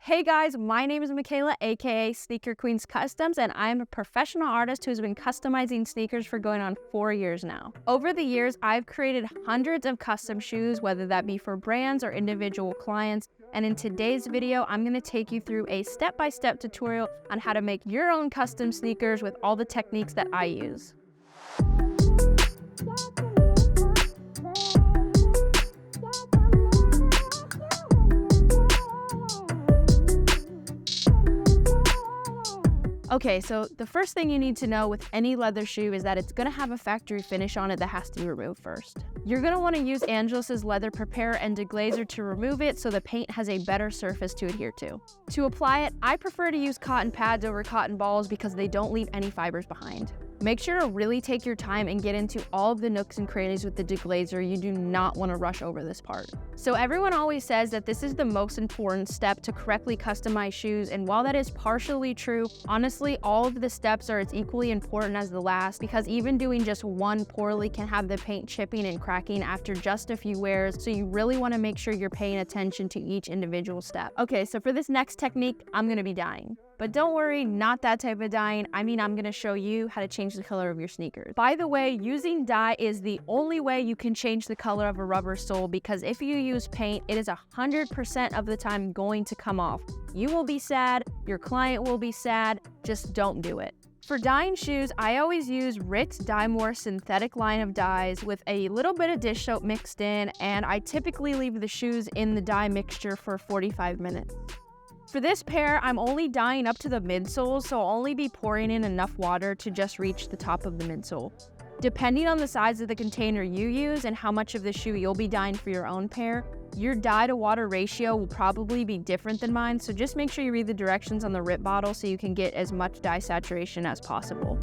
Hey guys, my name is Michaela, aka Sneaker Queens Customs, and I'm a professional artist who's been customizing sneakers for going on 4 years now. Over the years, I've created hundreds of custom shoes, whether that be for brands or individual clients. And in today's video, I'm going to take you through a step-by-step tutorial on how to make your own custom sneakers with all the techniques that I use. Okay, so the first thing you need to know with any leather shoe is that it's going to have a factory finish on it that has to be removed first. You're going to want to use Angelus's leather preparer and deglazer to remove it so the paint has a better surface to adhere to. To apply it, I prefer to use cotton pads over cotton balls because they don't leave any fibers behind. Make sure to really take your time and get into all of the nooks and crannies with the deglazer. You do not want to rush over this part. So everyone always says that this is the most important step to correctly customize shoes, and while that is partially true, honestly, all of the steps are as equally important as the last, because even doing just one poorly can have the paint chipping and cracking after just a few wears, so you really want to make sure you're paying attention to each individual step. Okay, so for this next technique, I'm going to be dyeing. But don't worry, not that type of dyeing. I'm going to show you how to change the color of your sneakers. By the way, using dye is the only way you can change the color of a rubber sole, because if you use paint, it is 100% of the time going to come off. You will be sad, your client will be sad, just don't do it. For dyeing shoes, I always use Ritz Dye More synthetic line of dyes with a little bit of dish soap mixed in, and I typically leave the shoes in the dye mixture for 45 minutes. For this pair, I'm only dyeing up to the midsole, so I'll only be pouring in enough water to just reach the top of the midsole. Depending on the size of the container you use and how much of the shoe you'll be dyeing for your own pair, your dye to water ratio will probably be different than mine, so just make sure you read the directions on the RIP bottle so you can get as much dye saturation as possible.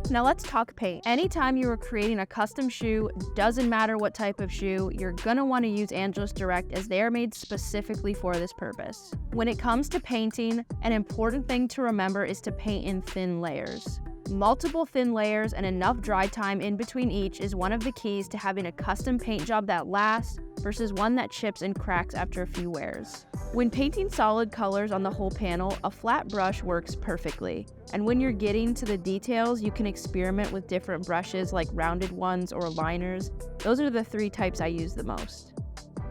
Now let's talk paint. Anytime you are creating a custom shoe, doesn't matter what type of shoe, you're gonna want to use Angelus Direct, as they are made specifically for this purpose. When it comes to painting, an important thing to remember is to paint in thin layers. Multiple thin layers and enough dry time in between each is one of the keys to having a custom paint job that lasts versus one that chips and cracks after a few wears. When painting solid colors on the whole panel, a flat brush works perfectly. And when you're getting to the details, you can experiment with different brushes like rounded ones or liners. Those are the 3 types I use the most.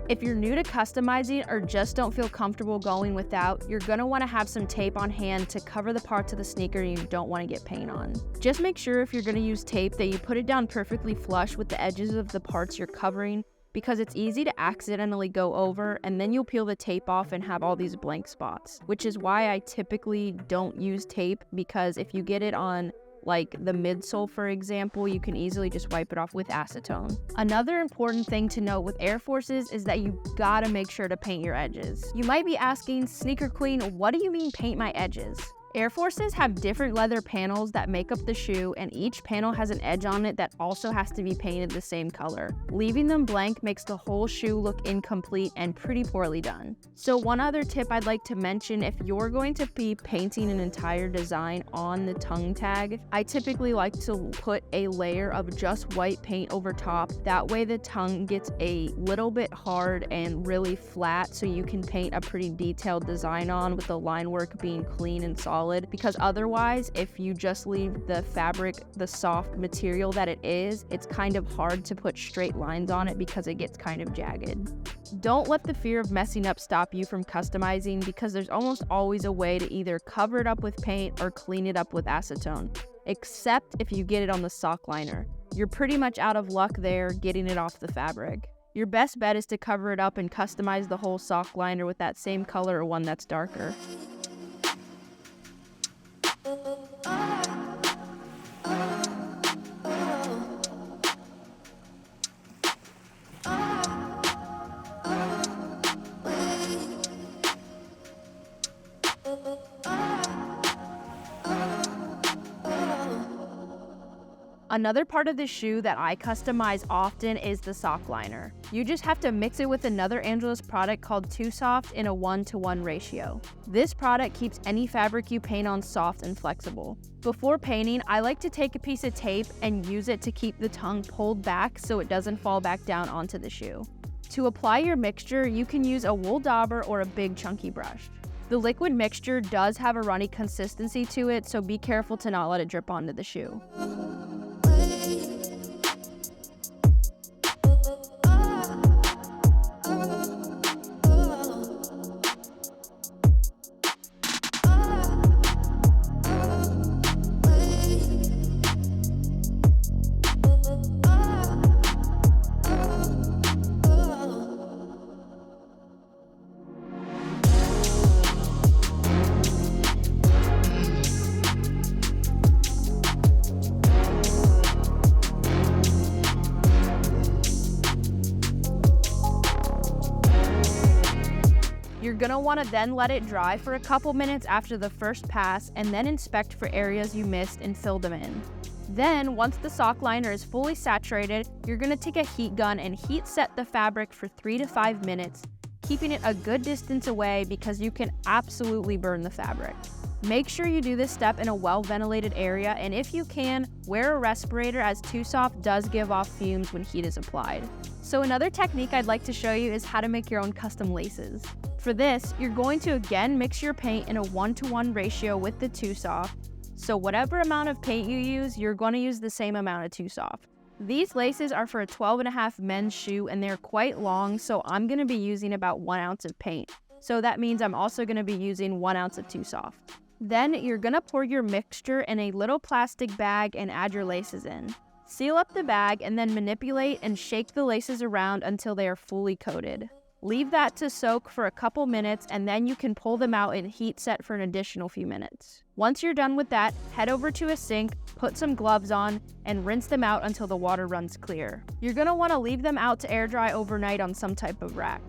If you're new to customizing or just don't feel comfortable going without, you're going to want to have some tape on hand to cover the parts of the sneaker you don't want to get paint on. Just make sure if you're going to use tape that you put it down perfectly flush with the edges of the parts you're covering, because it's easy to accidentally go over and then you'll peel the tape off and have all these blank spots, which is why I typically don't use tape, because if you get it on like the midsole, for example, you can easily just wipe it off with acetone. Another important thing to note with Air Forces is that you gotta make sure to paint your edges. You might be asking, Sneaker Queen, what do you mean paint my edges? Air Forces have different leather panels that make up the shoe, and each panel has an edge on it that also has to be painted the same color. Leaving them blank makes the whole shoe look incomplete and pretty poorly done. So one other tip I'd like to mention, if you're going to be painting an entire design on the tongue tag, I typically like to put a layer of just white paint over top. That way the tongue gets a little bit hard and really flat, so you can paint a pretty detailed design on with the line work being clean and solid. Because otherwise, if you just leave the fabric the soft material that it is, it's kind of hard to put straight lines on it because it gets kind of jagged. Don't let the fear of messing up stop you from customizing, because there's almost always a way to either cover it up with paint or clean it up with acetone, except if you get it on the Sockliner. You're pretty much out of luck there getting it off the fabric. Your best bet is to cover it up and customize the whole Sockliner with that same color or one that's darker. Another part of the shoe that I customize often is the Sockliner. You just have to mix it with another Angelus product called 2Soft in a 1:1 ratio. This product keeps any fabric you paint on soft and flexible. Before painting, I like to take a piece of tape and use it to keep the tongue pulled back so it doesn't fall back down onto the shoe. To apply your mixture, you can use a wool dauber or a big chunky brush. The liquid mixture does have a runny consistency to it, so be careful to not let it drip onto the shoe. You're gonna wanna then let it dry for a couple minutes after the first pass and then inspect for areas you missed and fill them in. Then, once the Sockliner is fully saturated, you're gonna take a heat gun and heat set the fabric for 3 to 5 minutes, keeping it a good distance away because you can absolutely burn the fabric. Make sure you do this step in a well-ventilated area, and if you can, wear a respirator as 2Soft does give off fumes when heat is applied. So another technique I'd like to show you is how to make your own custom laces. For this, you're going to again mix your paint in a 1:1 ratio with the 2Soft. So whatever amount of paint you use, you're going to use the same amount of 2Soft. These laces are for a 12.5 men's shoe and they're quite long, so I'm going to be using about 1 ounce of paint. So that means I'm also going to be using 1 ounce of 2Soft. Then you're going to pour your mixture in a little plastic bag and add your laces in. Seal up the bag and then manipulate and shake the laces around until they are fully coated. Leave that to soak for a couple minutes and then you can pull them out and heat set for an additional few minutes. Once you're done with that, head over to a sink, put some gloves on, and rinse them out until the water runs clear. You're going to want to leave them out to air dry overnight on some type of rack.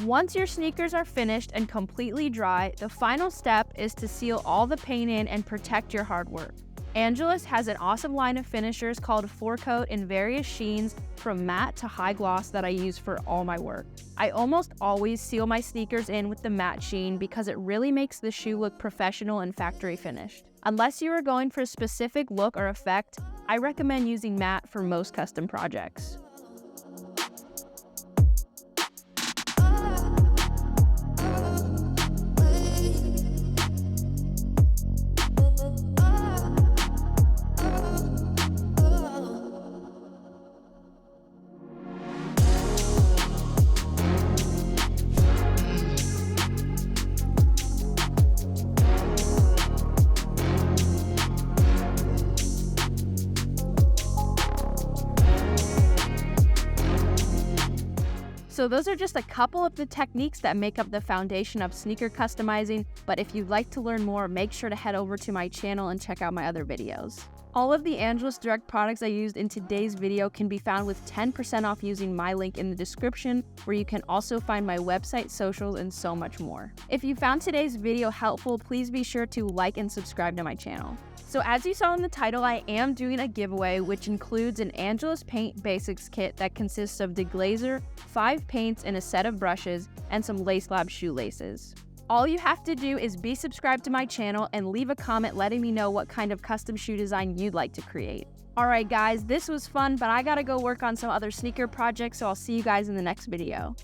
Once your sneakers are finished and completely dry, the final step is to seal all the paint in and protect your hard work. Angelus has an awesome line of finishers called 4Coat in various sheens from matte to high gloss that I use for all my work. I almost always seal my sneakers in with the matte sheen because it really makes the shoe look professional and factory finished. Unless you are going for a specific look or effect, I recommend using matte for most custom projects. So those are just a couple of the techniques that make up the foundation of sneaker customizing, but if you'd like to learn more, make sure to head over to my channel and check out my other videos. All of the Angelus Direct products I used in today's video can be found with 10% off using my link in the description, where you can also find my website, socials, and so much more. If you found today's video helpful, please be sure to like and subscribe to my channel. So as you saw in the title, I am doing a giveaway which includes an Angelus Paint Basics kit that consists of deglazer, 5 paints, and a set of brushes, and some Lace Lab shoelaces. All you have to do is be subscribed to my channel and leave a comment letting me know what kind of custom shoe design you'd like to create. Alright guys, this was fun, but I gotta go work on some other sneaker projects, so I'll see you guys in the next video.